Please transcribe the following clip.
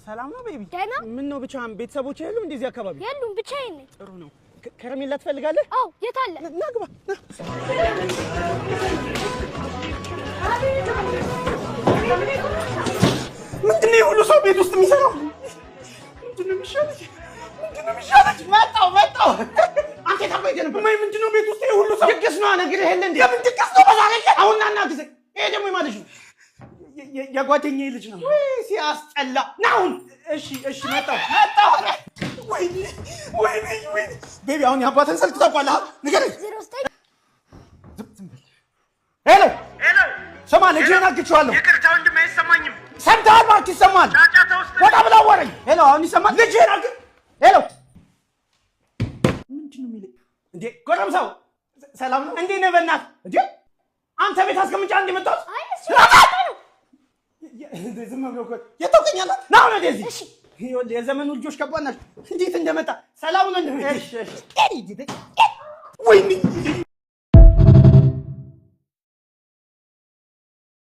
ሰላም ነው ቤቢ? ደህና። ምን ነው ብቻህን? ቤተሰቦች የሉም እንደዚህ አካባቢ? የሉም፣ ብቻዬን ነኝ። ጥሩ ነው። ከረሜላ ትፈልጋለህ? አዎ፣ የት አለ? ና ግባ። ምንድን ነው የሁሉ ሰው ቤት ውስጥ የሚሰራው? ምንድን ነው የሚሻለኝ? መጣሁ። አንተ ታባይደን በማይ ምንድን ነው ቤት ውስጥ የሁሉ ሰው? ድግስ ነው ነገር ይሄን እንዴ? ለምን ድግስ ነው በዛሬ? አሁን ና ጊዜ ይሄ ደግሞ የማልሽ ነው የጓደኛዬ ልጅ ነው። ወይ ሲያስጠላ! ናውን እሺ መጣሁ። ወይኔ ቤቢ አሁን የአባተን ስልክ ታውቃለህ? ንገረኝ። 09 ሄሎ ስማ፣ ልጅህን አግቼዋለሁ። ይቅርታ ወንድሜ፣ አይሰማኝም። ሰምተሃል? እባክህ ይሰማል። ጫጫታ ውስጥ ወጣ ብለህ አዋራኝ። ሄሎ አሁን ይሰማል? ልጅህን ሄሎ ምንድን ነው የሚለኝ እንዴ? ጎረምሳው ሰላም ነው? እንዴት ነህ? በእናትህ እንዴ አንተ ቤት አስቀምጫ እንደ መጣሁት ዝም ብሎ እኮ የተውከኛል። ና ወደዚህ። እሺ ይኸውልህ የዘመኑ ልጆች ከባድ ናቸው። እንዴት እንደመጣ ሰላም ነው? እሺ ወይኔ